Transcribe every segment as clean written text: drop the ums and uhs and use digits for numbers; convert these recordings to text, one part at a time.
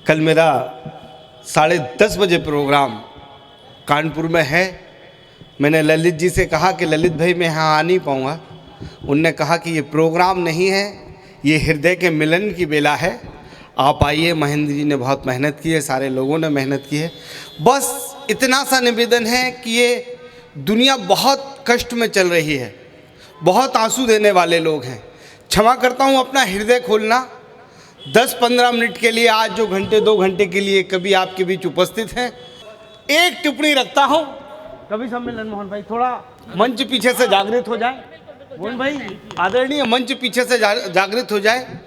कल मेरा 10:30 बजे प्रोग्राम कानपुर में है। मैंने ललित जी से कहा कि ललित भाई मैं यहाँ आ नहीं पाऊँगा। उनने कहा कि ये प्रोग्राम नहीं है, ये हृदय के मिलन की बेला है, आप आइए। महेंद्र जी ने बहुत मेहनत की है, सारे लोगों ने मेहनत की है। बस इतना सा निवेदन है कि ये दुनिया बहुत कष्ट में चल रही है, बहुत आंसू देने वाले लोग हैं। क्षमा करता हूँ अपना हृदय खोलना 10-15 मिनट के लिए, आज जो घंटे 2 घंटे के लिए कभी आपके बीच उपस्थित हैं। एक टिप्पणी रखता हूँ। कवि सम्मेलन मोहन भाई थोड़ा मंच पीछे से जागृत हो जाए। मोहन भाई आदरणीय मंच पीछे से जागृत हो जाए।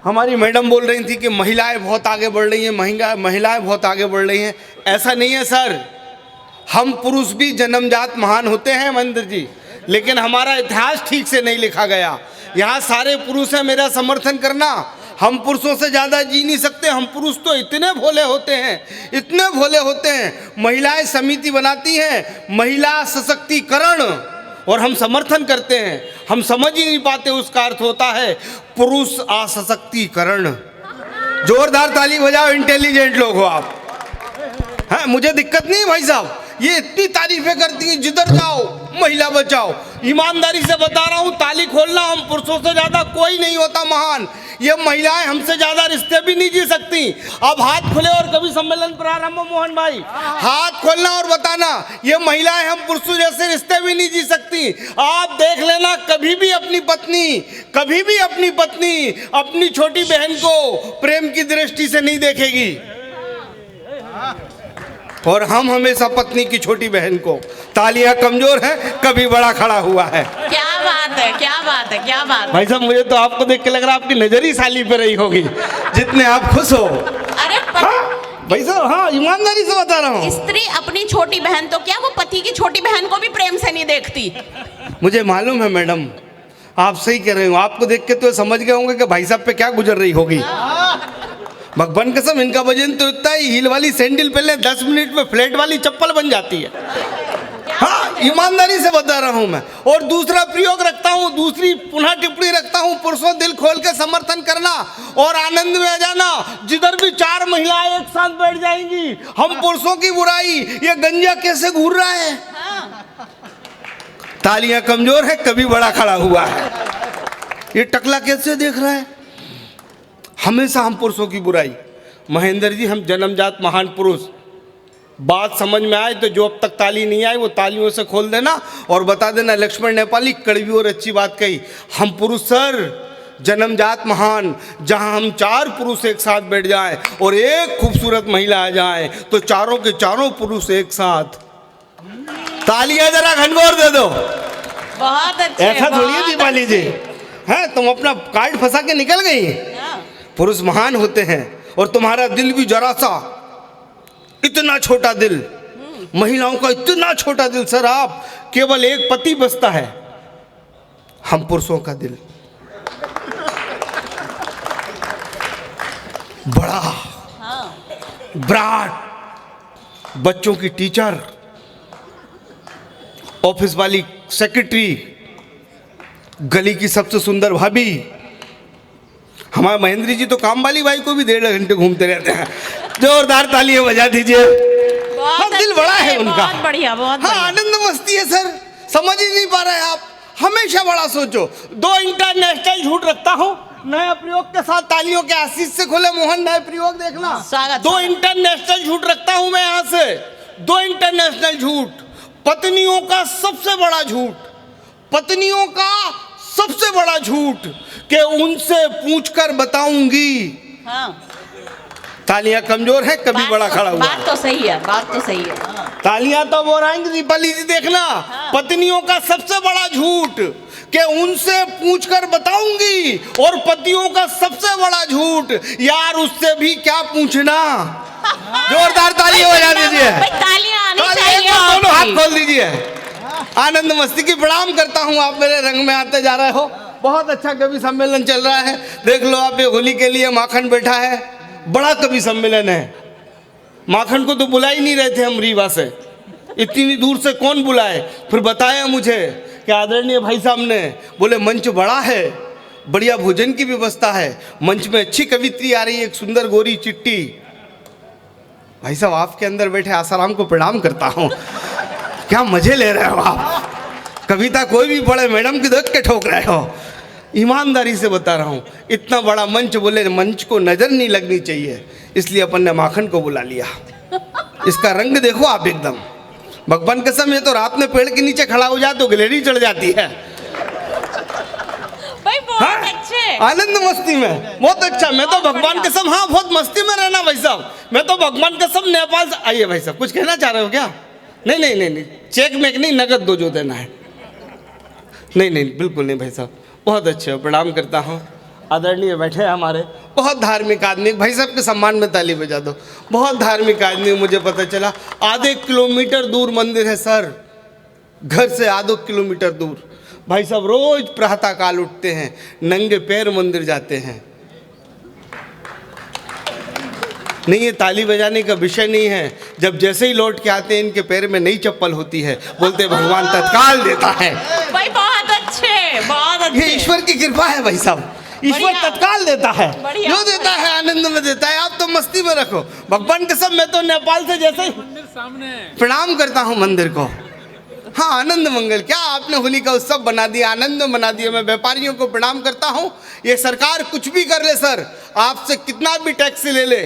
हमारी मैडम बोल रही थी कि महिलाएं बहुत आगे बढ़ रही हैं, महिलाएं बहुत आगे बढ़ रही हैं। ऐसा नहीं है सर, हम पुरुष भी जन्मजात महान होते हैं महेंद्र जी, लेकिन हमारा इतिहास ठीक से नहीं लिखा गया। यहाँ सारे पुरुष हैं, मेरा समर्थन करना। हम पुरुषों से ज़्यादा जी नहीं सकते। हम पुरुष तो इतने भोले होते हैं, इतने भोले होते हैं। महिलाएं समिति बनाती हैं, महिला सशक्तिकरण, और हम समर्थन करते हैं। हम समझ ही नहीं पाते उसका अर्थ होता है पुरुष असशक्तिकरण। जोरदार ताली बजाओ, इंटेलिजेंट लोग हो आप। हाँ, मुझे दिक्कत नहीं भाई साहब, ये इतनी तारीफें करती हैं, जिधर जाओ महिला बचाओ। ईमानदारी से बता रहा हूँ, ताली खोलना, हम पुरुषों से ज़्यादा कोई नहीं होता महान। ये महिलाएं हमसे ज़्यादा रिश्ते भी नहीं जी सकती। अब हाथ खोले और कभी सम्मेलन प्रारंभ। मोहन भाई हाथ खोलना और बताना, ये महिलाएं हम पुरुषों जैसे रिश्ते भी नहीं जी सकती। आप देख लेना, कभी भी अपनी पत्नी अपनी छोटी बहन को प्रेम की दृष्टि से नहीं देखेगी, और हम हमेशा पत्नी की छोटी बहन को। तालियां कमजोर है, कभी बड़ा खड़ा हुआ है। क्या बात है, क्या बात है, क्या बात है। भाई साहब मुझे तो आपको देख के लग रहा है आपकी नजर ही साली पे रही होगी, जितने आप खुश हो। अरे हाँ, भाई साहब, हाँ ईमानदारी से बता रहा हूँ। स्त्री अपनी छोटी बहन तो क्या, वो पति की छोटी बहन को भी प्रेम से नहीं देखती। मुझे मालूम है मैडम, आप सही कह रहे हो। आपको देख के तो समझ गए होंगे कि भाई साहब पे क्या गुजर रही होगी। भगवान कसम, इनका वजन तो इतना ही, हील वाली सैंडल पहले 10 मिनट में फ्लैट वाली चप्पल बन जाती है। हाँ, ईमानदारी से बता रहा हूं मैं। और दूसरा प्रयोग रखता हूं, दूसरी पुनः टिप्पणी रखता हूं, पुरुषों दिल खोल के समर्थन करना और आनंद में आ जाना। जिधर भी 4 महिलाएं एक साथ बैठ जाएंगी, हम पुरुषों की बुराई, ये गंजा कैसे घूर रहा है। तालियां कमजोर है, कभी बड़ा खड़ा हुआ है। ये टकला कैसे देख रहा है। हमेशा हम पुरुषों की बुराई। महेंद्र जी, हम जन्मजात महान पुरुष। बात समझ में आए तो जो अब तक ताली नहीं आई वो तालियों से खोल देना और बता देना लक्ष्मण नेपाली कड़वी और अच्छी बात कही। हम पुरुष सर जन्मजात महान, जहां हम 4 पुरुष एक साथ बैठ जाएं और एक खूबसूरत महिला आ जाए तो चारों के चारों पुरुष एक साथ। तालियां जरा घनघोर दे दो। बहुत अच्छे। ऐसा थोड़ी है दीपाली जी, हैं तुम अपना कार्ड फंसा के निकल गई। पुरुष महान होते हैं, और तुम्हारा दिल भी जरा सा, इतना छोटा दिल, महिलाओं का इतना छोटा दिल सर। आप केवल एक पति बसता है, हम पुरुषों का दिल बड़ा, ब्राट, बच्चों की टीचर, ऑफिस वाली सेक्रेटरी, गली की सबसे सुंदर भाभी। हमारे महेंद्र जी तो काम वाली भाई को भी 1.5 घंटे घूमते रहते हैं। जोरदार तालियां बजा दीजिए। हाँ, दिल बड़ा है उनका। बहुत बढ़िया, बहुत हाँ, आनंद मस्ती है सर। समझ ही नहीं पा रहे आप। हमेशा बड़ा सोचो। 2 इंटरनेशनल झूठ रखता हूँ नए प्रयोग के साथ। तालियों के आशीष से खोले मोहन, नए प्रयोग देखना। 2 इंटरनेशनल झूठ रखता हूँ मैं यहाँ से। 2 इंटरनेशनल झूठ। पत्नियों का सबसे बड़ा झूठ, पत्नियों का सबसे बड़ा झूठ कि उनसे पूछकर बताऊंगी। हाँ। तालियां कमजोर है, कभी बड़ा खड़ा हुआ। बात तो सही है, बात तो सही है। तालियां तो वो आएंगी दीपाली जी, देखना। हाँ। पत्नियों का सबसे बड़ा झूठ कि उनसे पूछकर बताऊंगी, और पतियों का सबसे बड़ा झूठ यार उससे भी क्या पूछना। जोरदार तालियां बजा दीजिए। दोनों हाथ खोल दीजिए। आनंद मस्ती की प्रणाम करता हूँ। आप मेरे रंग में आते जा रहे हो। बहुत अच्छा कवि सम्मेलन चल रहा है। देख लो आप, ये होली के लिए माखन बैठा है। बड़ा कवि सम्मेलन है। माखन को तो बुला ही नहीं रहे थे हम रीवा से, इतनी दूर से कौन बुलाए। फिर बताया मुझे कि आदरणीय भाई साहब ने, बोले मंच बड़ा है, बढ़िया भोजन की व्यवस्था है, मंच में अच्छी कवित्री आ रही है, एक सुंदर गोरी चिट्टी। भाई साहब आपके अंदर बैठे आसाराम को प्रणाम करता हूँ, क्या मजे ले रहे हो आप। कविता कोई भी पढ़े मैडम की देख के ठोक रहे हो। ईमानदारी से बता रहा हूँ, इतना बड़ा मंच, बोले मंच को नजर नहीं लगनी चाहिए, इसलिए अपन ने माखन को बुला लिया। इसका रंग देखो आप एकदम, भगवान कसम ये तो रात में पेड़ के नीचे खड़ा हो जाए तो गिलहरी चढ़ जाती है। भाई बहुत अच्छे। आनंद मस्ती में, बहुत अच्छा। मैं तो भगवान कसम, हाँ बहुत मस्ती में रहना भाई साहब। मैं तो भगवान कसम नेपाल से। आइए भाई साहब, कुछ कहना चाह रहे हो क्या? नहीं नहीं नहीं नहीं, चेक में नहीं, नगद दो जो देना है। नहीं नहीं बिल्कुल नहीं भाई साहब, बहुत अच्छे हो, प्रणाम करता हूँ। आदरणीय बैठे हैं हमारे बहुत धार्मिक आदमी, भाई साहब के सम्मान में ताली बजा दो। बहुत धार्मिक आदमी, मुझे पता चला आधे किलोमीटर दूर मंदिर है सर, घर से आधे किलोमीटर दूर। भाई साहब रोज प्रातः काल उठते हैं, नंगे पैर मंदिर जाते हैं। नहीं ये ताली बजाने का विषय नहीं है, जब जैसे ही लौट के आते हैं इनके पैर में नई चप्पल होती है, बोलते भगवान तत्काल देता है। भाई बहुत अच्छे, बहुत अच्छे। ये ईश्वर की कृपा है भाई साहब, ईश्वर तत्काल देता है, जो देता है आनंद में देता है। आप तो मस्ती में रखो, भगवान के सब। मैं तो नेपाल से जैसे ही प्रणाम करता हूँ मंदिर को। हाँ आनंद मंगल, क्या आपने होली का उत्सव बना दिया, आनंद बना दिया। मैं व्यापारियों को प्रणाम करता हूँ। ये सरकार कुछ भी कर ले सर, आपसे कितना भी टैक्स ले ले,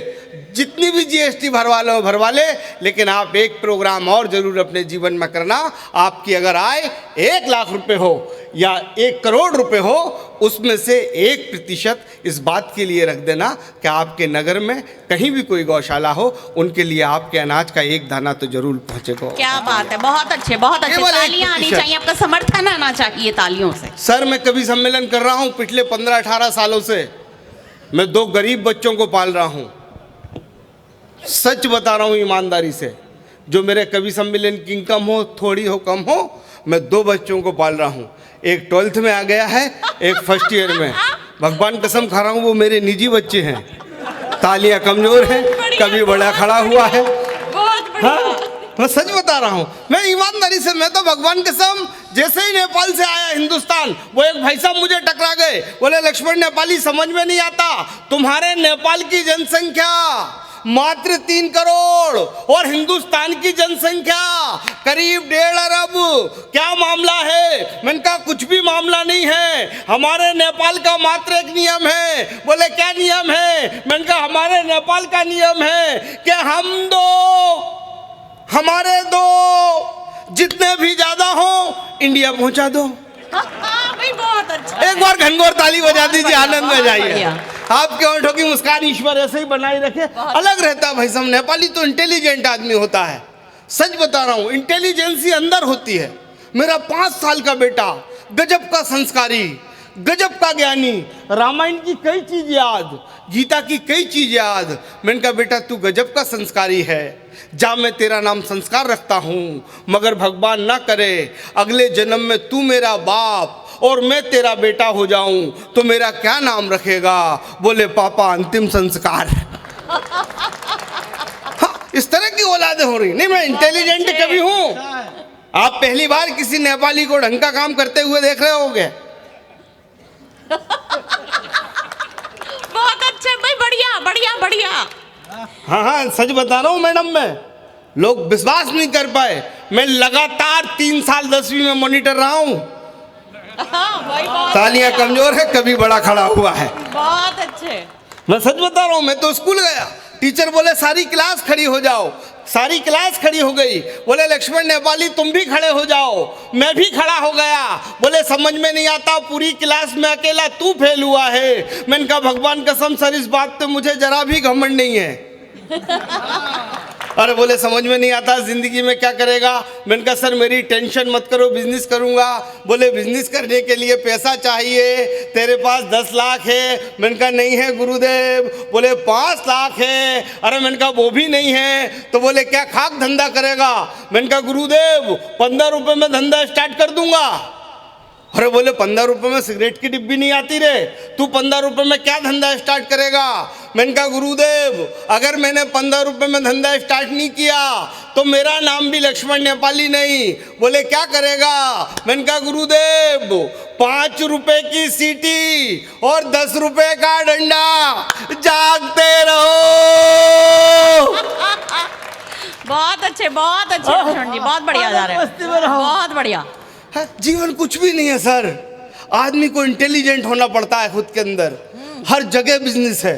जितनी भी जीएसटी भरवा ले, लेकिन आप एक प्रोग्राम और जरूर अपने जीवन में करना। आपकी अगर आय 1 लाख रुपए हो या 1 करोड़ रुपए हो, उसमें से 1% इस बात के लिए रख देना कि आपके नगर में कहीं भी कोई गौशाला हो, उनके लिए आपके अनाज का 1 दाना तो जरूर पहुंचेगा। क्या बात है, बहुत अच्छे, बहुत अच्छे। तालियां आनी चाहिए, आपका समर्थन आना चाहिए तालियों से। सर मैं कवि सम्मेलन कर रहा हूँ पिछले 15-18 सालों से। मैं 2 गरीब बच्चों को पाल रहा हूँ, सच बता रहा हूँ ईमानदारी से। जो मेरे कवि सम्मेलन की इनकम हो, थोड़ी हो कम हो, मैं 2 बच्चों को पाल रहा हूँ। एक 12th में आ गया है, एक फर्स्ट ईयर में। भगवान कसम खा रहा हूँ, वो मेरे निजी बच्चे हैं। तालियां कमजोर हैं, कभी बड़ा खड़ा हुआ है। हाँ मैं सच बता रहा हूँ, मैं ईमानदारी से। मैं तो भगवान कसम, जैसे ही नेपाल से आया हिंदुस्तान, वो एक भाई साहब मुझे टकरा गए, बोले लक्ष्मण नेपाली समझ में नहीं आता, तुम्हारे नेपाल की जनसंख्या मात्र 3 करोड़ और हिंदुस्तान की जनसंख्या करीब 1.5 अरब, क्या मामला है? मैंने कहा कुछ भी मामला नहीं है, हमारे नेपाल का मात्र एक नियम है। बोले क्या नियम है? मैंने कहा हमारे नेपाल का नियम है कि हमारे 2 जितने भी ज्यादा हो इंडिया पहुंचा दो। भाई बहुत अच्छा। एक बार घनघोर ताली बजा दीजिए, आनंद में जाइए। आपके होठों की मुस्कान ईश्वर ऐसे ही बनाई रखे, अलग रहता है भाई साहब। नेपाली तो इंटेलिजेंट आदमी होता है, सच बता रहा हूँ, इंटेलिजेंसी अंदर होती है। मेरा 5 साल का बेटा गजब का संस्कारी, गजब का ज्ञानी, रामायण की कई चीज याद, गीता की कई चीज याद। मैंने कहा बेटा तू गजब का संस्कारी है, जा मैं तेरा नाम संस्कार रखता हूँ, मगर भगवान ना करे अगले जन्म में तू मेरा बाप और मैं तेरा बेटा हो जाऊं तो मेरा क्या नाम रखेगा? बोले पापा अंतिम संस्कार। हाँ, इस तरह की औलादें हो रही। नहीं मैं इंटेलिजेंट कभी हूं। आप पहली बार किसी नेपाली को ढंग का काम करते हुए देख रहे होंगे। बहुत अच्छे भाई, बढ़िया बढ़िया बढ़िया। हाँ हाँ सच बता रहा हूँ मैडम, मैं लोग विश्वास नहीं कर पाए। मैं लगातार 3 साल 10वीं में मॉनिटर रहा हूँ। तालियां कमजोर है, कभी बड़ा खड़ा हुआ है। बहुत अच्छे। मैं सच बता रहा हूँ, मैं तो स्कूल गया, टीचर बोले सारी क्लास खड़ी हो जाओ, सारी क्लास खड़ी हो गई। बोले लक्ष्मण नेपाली तुम भी खड़े हो जाओ, मैं भी खड़ा हो गया। बोले समझ में नहीं आता, पूरी क्लास में अकेला तू फेल हुआ है। मैंने कहा भगवान कसम सर इस बात पे मुझे जरा भी घमंड नहीं है। अरे बोले समझ में नहीं आता जिंदगी में क्या करेगा? मैंने कहा सर मेरी टेंशन मत करो, बिजनेस करूंगा। बोले बिजनेस करने के लिए पैसा चाहिए, तेरे पास 10 लाख है। मैंने कहा नहीं है गुरुदेव। बोले 5 लाख है। अरे मैंने कहा वो भी नहीं है। तो बोले क्या खाक धंधा करेगा? मैंने कहा गुरुदेव 15 रुपए में धंधा स्टार्ट कर दूंगा। अरे बोले 15 रुपए में सिगरेट की डिब्बी नहीं आती रे, तू 15 रुपए में क्या धंधा स्टार्ट करेगा। मैंने कहा गुरुदेव, अगर मैंने 15 रुपए में धंधा स्टार्ट नहीं किया तो मेरा नाम भी लक्ष्मण नेपाली नहीं। बोले क्या करेगा। मैंने कहा गुरुदेव 5 रुपए की सीटी और 10 रुपए का डंडा, जागते रहो। बहुत अच्छे लक्ष्मण जी, बहुत बढ़िया जा रहे हैं, बहुत बढ़िया। है, जीवन कुछ भी नहीं है सर। आदमी को इंटेलिजेंट होना पड़ता है खुद के अंदर। हर जगह बिजनेस है।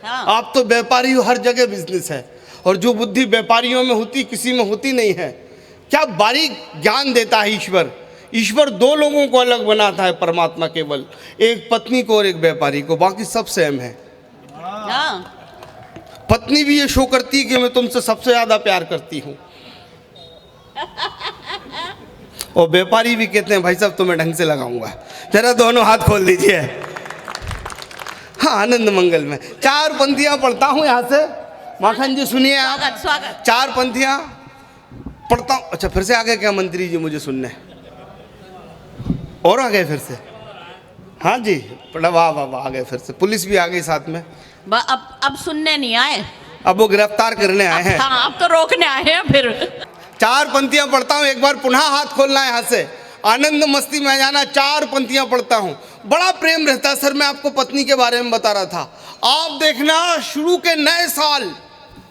हाँ। आप तो व्यापारी हो, हर जगह बिजनेस है। और जो बुद्धि व्यापारियों में होती किसी में होती नहीं है। क्या बारीक ज्ञान देता है ईश्वर। ईश्वर 2 लोगों को अलग बनाता है परमात्मा, केवल एक पत्नी को और एक व्यापारी को, बाकी सब सेम है। हाँ। पत्नी भी ये शो करती है कि मैं तुमसे सबसे ज्यादा प्यार करती हूँ, और व्यापारी भी कहते हैं भाई साहब तुम्हें ढंग से लगाऊंगा। जरा दोनों हाथ खोल दीजिए। हाँ, आनंद मंगल में 4 पंक्तियां पढ़ता हूँ यहाँ से। माखन जी सुनिए आप, स्वागत। 4 पंक्तियां पढ़ता हूँ। अच्छा, फिर से आ गए क्या मंत्री जी मुझे सुनने? और आ गए फिर से? हाँ जी, पढ़ा। वाह वाह वाह, आ गए फिर से। पुलिस भी आ गई साथ में। अब सुनने नहीं आए, अब वो गिरफ्तार करने आए हैं। हाँ, अब तो रोकने आए हैं फिर। 4 पंक्तियां पढ़ता हूँ, एक बार पुनः हाथ खोलना है यहाँ से, आनंद मस्ती में जाना। 4 पंक्तियां पढ़ता हूँ। बड़ा प्रेम रहता है सर। मैं आपको पत्नी के बारे में बता रहा था। आप देखना, शुरू के नए साल,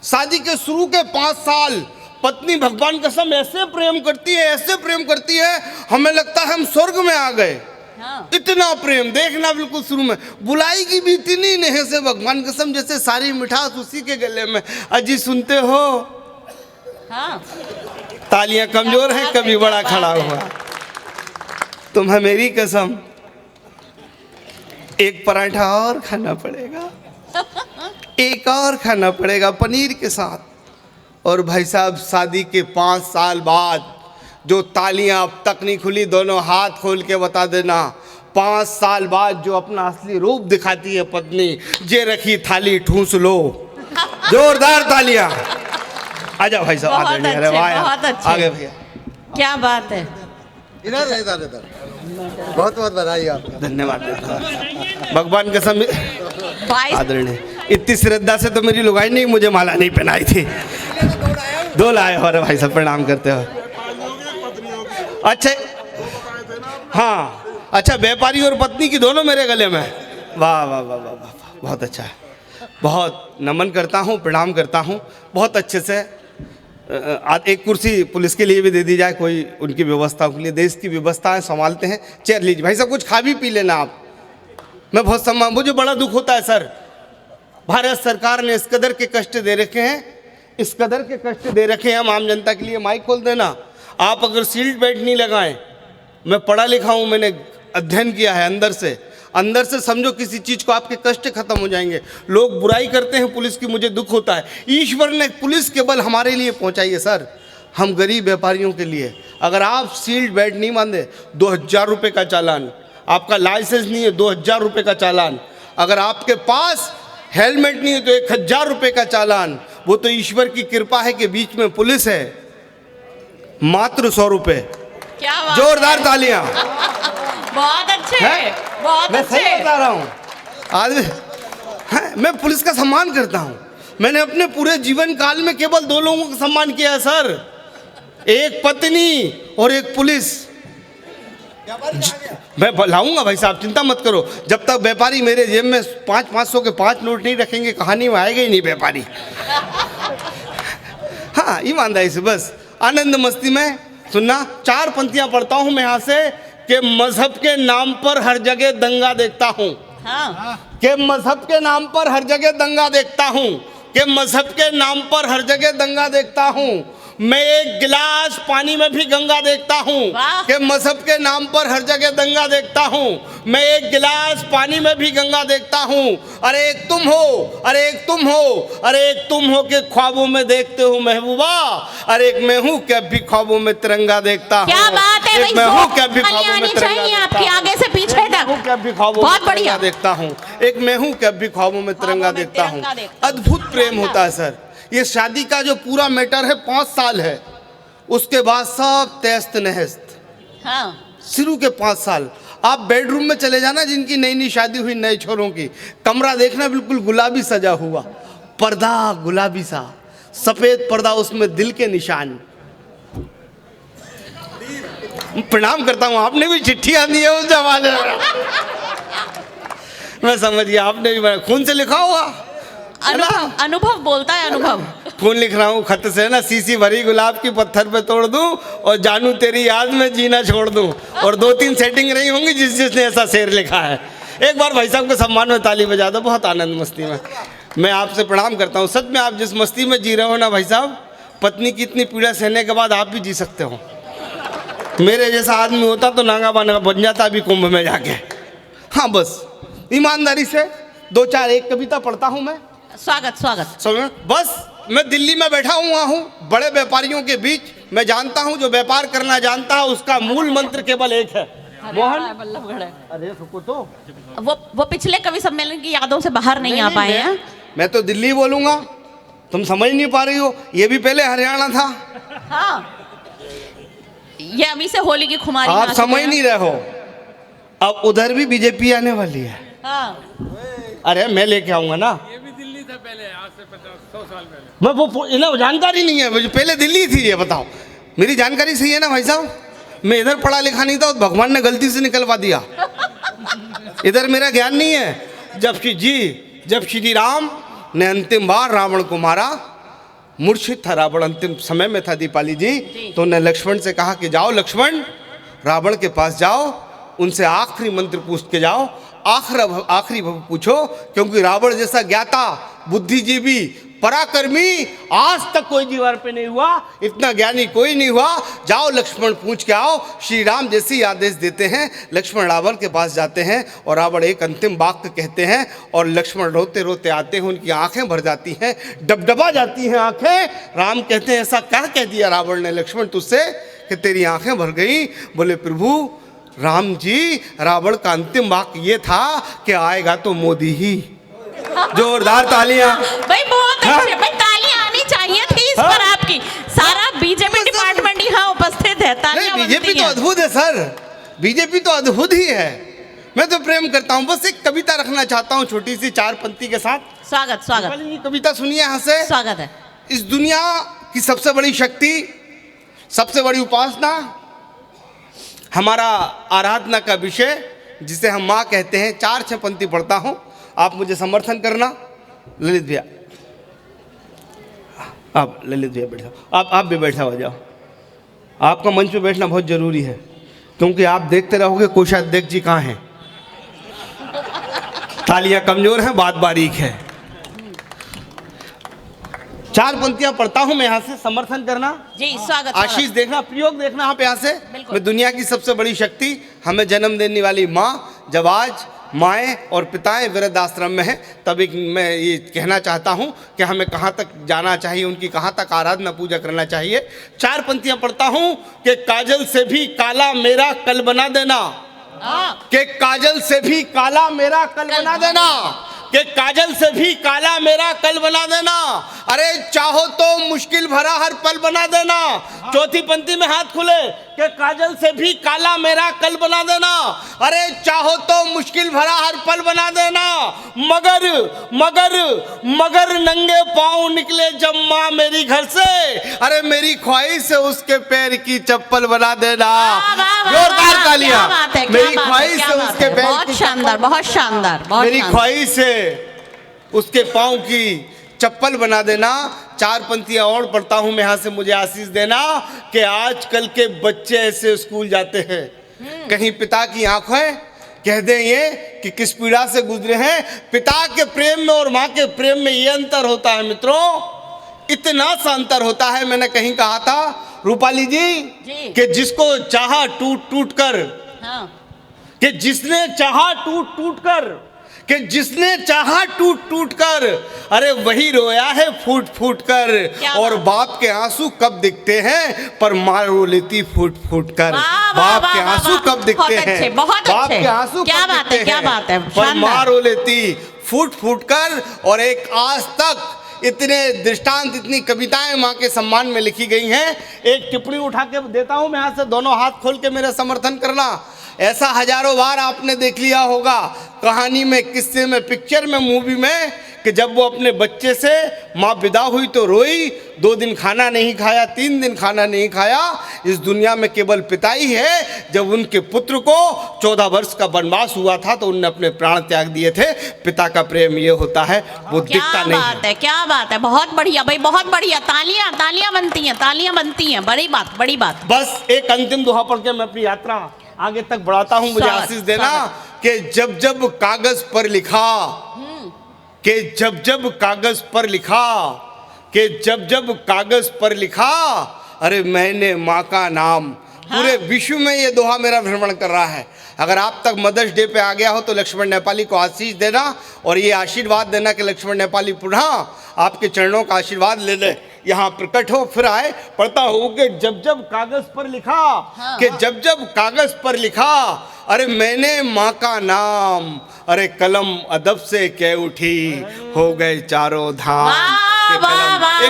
शादी के शुरू के 5 साल, पत्नी भगवान कसम ऐसे प्रेम करती है, ऐसे प्रेम करती है, हमें लगता है हम स्वर्ग में आ गए। हाँ। इतना प्रेम देखना। बिल्कुल शुरू में बुलाएगी भी इतनी नहीं से, भगवान कसम, जैसे सारी मिठास उसी के गले में। अजी सुनते हो? हाँ। तालियां कमजोर हैं, कभी बड़ा खड़ा हुआ। तुम्हें मेरी कसम, एक पराठा और खाना पड़ेगा, एक और खाना पड़ेगा पनीर के साथ। और भाई साहब, शादी के 5 साल बाद जो तालियां अब तक नहीं खुली, दोनों हाथ खोल के बता देना। 5 साल बाद जो अपना असली रूप दिखाती है पत्नी, जे रखी थाली ठूस लो। जोरदार तालियां। आजा भाई साहब, बहुत अरे अच्छे, वाह, बहुत अच्छे। आगे भैया। क्या बात है। इधर बहुत बहुत बधाई आपको। धन्यवाद। भगवान कसम, आदरणीय, इतनी श्रद्धा से तो मेरी लुगाई नहीं मुझे माला नहीं पहनाई थी। 2 लाए हो। अरे भाई साहब प्रणाम करते हो। अच्छा, हाँ, अच्छा, व्यापारी और पत्नी की दोनों मेरे गले में। वाह वाह वाह वाह वाह, बहुत अच्छा है। बहुत नमन करता हूँ, प्रणाम करता हूँ। बहुत अच्छे से। एक कुर्सी पुलिस के लिए भी दे दी जाए, कोई उनकी व्यवस्था के लिए। देश की व्यवस्थाएं संभालते हैं। चेयर लीजिए भाई साहब, कुछ खा भी पी लेना आप। मैं बहुत सम्मान, मुझे बड़ा दुख होता है सर। भारत सरकार ने इस कदर के कष्ट दे रखे हैं, इस कदर के कष्ट दे रखे हैं हम आम जनता के लिए। माइक खोल देना। आप अगर सीट बेल्ट नहीं लगाएं, मैं पढ़ा लिखा हूँ, मैंने अध्ययन किया है अंदर से समझो किसी चीज़ को, आपके कष्ट खत्म हो जाएंगे। लोग बुराई करते हैं पुलिस की, मुझे दुख होता है। ईश्वर ने पुलिस केवल हमारे लिए पहुंचाई है सर, हम गरीब व्यापारियों के लिए। अगर आप सीट बेल्ट नहीं बांधे, 2000 रुपये का चालान। आपका लाइसेंस नहीं है, 2000 रुपये का चालान। अगर आपके पास हेलमेट नहीं है तो 1000 रुपये का चालान। वो तो ईश्वर की कृपा है कि बीच में पुलिस है। मात्र 100 रुपये। क्या बात। जोरदार तालियां। बहुत अच्छे, बहुत मैं सही अच्छे। बता रहा हूँ। आज मैं पुलिस का सम्मान करता हूँ। मैंने अपने पूरे जीवन काल में केवल 2 लोगों का सम्मान किया है सर, एक पत्नी और एक पुलिस। मैं लाऊंगा भाई साहब, चिंता मत करो। जब तक व्यापारी मेरे जेब में 500 के 5 नोट नहीं रखेंगे, कहानी में आएगा ही नहीं व्यापारी। हाँ, ईमानदारी से बस आनंद मस्ती में सुनना। 4 पंक्तियां पढ़ता हूं मैं यहाँ से कि मजहब के नाम पर हर जगह दंगा देखता हूँ। हाँ। कि मजहब के नाम पर हर जगह दंगा देखता हूँ, कि मजहब के नाम पर हर जगह दंगा देखता हूँ। मैं एक गिलास पानी में भी गंगा देखता हूँ, कि मजहब के नाम पर हर जगह दंगा देखता हूँ। मैं एक गिलास पानी में भी गंगा देखता हूँ। अरे एक तुम हो, अरे एक तुम हो, अरे एक तुम हो के ख्वाबों में देखते हो महबूबा। अरे एक मैं हूँ क्या भी ख्वाबों में तिरंगा देखता हूँ। क्या बात है। एक मैं हूँ क्या भी ख्वाबों में तिरंगा आपकी आगे से पीछे तक। क्या भी ख्वाबों बहुत में बढ़िया तिरंगा देखता हूँ। एक मैं हूँ क्या भी ख्वाबों में तिरंगा देखता हूँ। अद्भुत प्रेम होता है सर। ये शादी का जो पूरा मैटर है 5 साल है, उसके बाद सब तहस्त नहस्त। हाँ। शुरू के 5 साल आप बेडरूम में चले जाना जिनकी नई नई शादी हुई नए छोरों की, कमरा देखना बिल्कुल गुलाबी सजा हुआ, पर्दा गुलाबी सा, सफेद पर्दा, उसमें दिल के निशान। प्रणाम करता हूँ, आपने भी चिट्ठियां दी है उस जमाने में। मैं समझ गया, आपने भी खून से लिखा होगा। अनुभव, अनुभव बोलता है अनुभव। खून लिख रहा हूँ खत से ना, सीसी भरी गुलाब की पत्थर पे तोड़ दूं और जानू तेरी याद में जीना छोड़ दूं। और 2-3 सेटिंग रही होंगी जिसने ऐसा शेर लिखा है। एक बार भाई साहब के सम्मान में ताली बजा दो, बहुत आनंद मस्ती में। मैं आपसे प्रणाम करता हूँ। सच में आप जिस मस्ती में जी रहे हो ना भाई साहब, पत्नी की इतनी पीड़ा सहने के बाद आप भी जी सकते हो। मेरे जैसा आदमी होता तो नांगा बांगा बन जाता अभी कुंभ में जाके। हाँ, बस ईमानदारी से 2-4 एक कविता पढ़ता हूँ मैं। स्वागत स्वागत। समझ, बस मैं दिल्ली में बैठा हुआ हूँ बड़े व्यापारियों के बीच। मैं जानता हूँ जो व्यापार करना जानता है उसका मूल मंत्र केवल एक है, मोहन बल्लभगढ़। अरे रुको तो, वो पिछले कवि सम्मेलन की यादों से बाहर नहीं आ पाए हैं। मैं तो दिल्ली बोलूंगा, तुम समझ नहीं पा रही हो। ये भी पहले हरियाणा था। हाँ, ये अभी से होली की खुमारी आप नाच समझ रहे नहीं रहे हो, अब उधर भी बीजेपी आने वाली है। हाँ। अरे मैं लेके आऊंगा ना। ये भी दिल्ली था पहले, आज से 50-100 साल पहले। मैं वो इन्हें जानकारी नहीं है, मुझे पहले दिल्ली थी। ये बताओ, मेरी जानकारी सही है ना भाई साहब? मैं इधर पढ़ा लिखा नहीं था, भगवान ने गलती से निकलवा दिया। इधर मेरा ज्ञान नहीं है। जब श्री राम ने अंतिम बार रावण को मारा, मूर्छित था रावण, अंतिम समय में था दीपाली जी, तो उन्होंने लक्ष्मण से कहा कि जाओ लक्ष्मण, रावण के पास जाओ, उनसे आखिरी मंत्र पूछ के जाओ, आखिरी पूछो, क्योंकि रावण जैसा ज्ञाता, बुद्धिजीवी, पराक्रमी आज तक कोई जीवन पे नहीं हुआ, इतना ज्ञानी कोई नहीं हुआ। जाओ लक्ष्मण पूछ के आओ। श्री राम जैसे ही आदेश देते हैं, लक्ष्मण रावण के पास जाते हैं और रावण एक अंतिम वाक्य कहते हैं और लक्ष्मण रोते रोते आते हैं, उनकी आंखें भर जाती हैं, डबडबा जाती हैं आंखें। राम कहते हैं ऐसा क्या कह दिया रावण ने लक्ष्मण तुझसे कि तेरी आंखें भर गई? बोले प्रभु राम जी, रावण का अंतिम वाक्य ये था कि आएगा तो मोदी ही। जोरदार तालियां भाई, बहुत अच्छे भाई, तालियां आनी चाहिए थी इस पर आपकी। सारा बीजेपी डिपार्टमेंट यहाँ उपस्थित है, तालियां बनती हैं। बीजेपी तो अद्भुत है सर, बीजेपी तो अद्भुत ही है। मैं तो प्रेम करता हूँ। बस एक कविता रखना चाहता हूँ छोटी सी 4 पंक्ति के साथ। स्वागत स्वागत। ये कविता सुनिए यहाँ से। स्वागत है। इस दुनिया की सबसे बड़ी शक्ति, सबसे बड़ी उपासना, हमारा आराधना का विषय जिसे हम माँ कहते हैं, 4-6 पंक्ति पढ़ता हूँ, आप मुझे समर्थन करना। ललित भैया, आप ललित भैया बैठ जाओ, आप भी बैठा हो जाओ। आपका मंच पे बैठना बहुत जरूरी है, क्योंकि आप देखते रहोगे कोषाध्यक्ष जी कहाँ हैं। तालियां कमजोर हैं, बात बारीक है। 4 पंक्तियां पढ़ता हूं मैं यहाँ से, समर्थन करना जी। स्वागत। आशीष देखना, प्रयोग देखना आप यहाँ से। मैं दुनिया की सबसे बड़ी शक्ति, हमें जन्म देने वाली माँ, जब आज माएँ और पिताएं वृद्धाश्रम में हैं, तब एक मैं ये कहना चाहता हूँ कि हमें कहाँ तक जाना चाहिए, उनकी कहाँ तक आराधना पूजा करना चाहिए। 4 पंक्तियां पढ़ता हूँ कि काजल से भी काला मेरा कल बना देना, कि काजल से भी काला मेरा कल बना देना, कि काजल से भी काला मेरा कल बना देना, अरे चाहो तो मुश्किल भरा हर पल बना देना। 4थी पंक्ति में हाथ खुले कि काजल से भी काला मेरा कल बना देना, अरे चाहो तो मुश्किल भरा हर पल बना देना। मगर मगर मगर नंगे पांव निकले जब माँ मेरी घर से, अरे मेरी ख्वाहिश है उसके पैर की चप्पल बना देना। जोरदार तालियां। मेरी ख्वाहिश है उसके पैर बहुत की, शानदार, बहुत शानदार, बहुत मेरी शानदार। ख्वाहिश है उसके पाँव की चप्पल बना देना। 4 पंक्तियां और पढ़ता हूं मैं यहाँ से, मुझे आशीष देना कि आजकल के बच्चे ऐसे स्कूल जाते हैं, कहीं पिता की आंखें कह दें ये कि किस पीड़ा से गुजरे हैं। पिता के प्रेम में और माँ के प्रेम में ये अंतर होता है मित्रों, इतना सा अंतर होता है। मैंने कहीं कहा था रूपाली जी कि जिसको चाहा टूट टूट कर, कि जिसने चाहा टूट टूट कर, कि जिसने चाहा टूट टूट कर, अरे वही रोया है फूट फूट कर। और बाप के आंसू कब दिखते हैं, पर माँ रो लेती फूट फूट कर। बाप के आंसू कब दिखते हैं, बाप के आंसू क्या बात है, क्या बात है, पर माँ रो लेती फूट फूट कर। और एक आज तक इतने दृष्टांत, इतनी कविताएं माँ के सम्मान में लिखी गई हैं। एक टिप्पणी उठा के देता हूं मैं यहाँ से, दोनों हाथ खोल के मेरा समर्थन करना। ऐसा हजारों बार आपने देख लिया होगा कहानी में, किस्से में, पिक्चर में, मूवी में, कि जब वो अपने बच्चे से माँ विदा हुई तो रोई, 2 दिन खाना नहीं खाया, 3 दिन खाना नहीं खाया। इस दुनिया में केवल पिता ही है। जब उनके पुत्र को 14 वर्ष का वनवास हुआ था तो उनने अपने प्राण त्याग दिए थे। पिता का प्रेम ये होता है, वो दिखता नहीं है। बात है, क्या बात है, बहुत बढ़िया भाई, बहुत बढ़िया। तालियां तालियां बनती हैं, तालियां बनती हैं। बड़ी बात, बड़ी बात। बस एक अंतिम दोहा पढ़ के मैं अपनी यात्रा आगे तक बढ़ाता हूं। मुझे आशीष देना कि जब जब कागज पर लिखा, कि जब जब कागज पर लिखा, कि जब जब कागज पर लिखा, अरे मैंने माँ का नाम। पूरे विश्व में ये दोहा मेरा भ्रमण कर रहा है। अगर आप तक मदर्स डे पे आ गया हो तो लक्ष्मण नेपाली को आशीष देना और ये आशीर्वाद देना कि लक्ष्मण नेपाली पुनः आपके चरणों का आशीर्वाद ले ले, यहाँ प्रकट हो, फिर आए। पढ़ता हो कि जब जब कागज पर लिखा, कि जब जब कागज पर लिखा, अरे मैंने माँ का नाम, अरे कलम अदब से कह उठी, हो गए चारों धाम। एक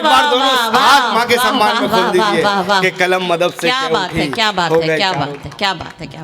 बार दोनों हाथ माँ के सम्मान में खोल दीजिए कि कलम अदब से कह उठी, क्या बात है, क्या बात हो है, गए क्या चारों बात है, क्या बात है, क्या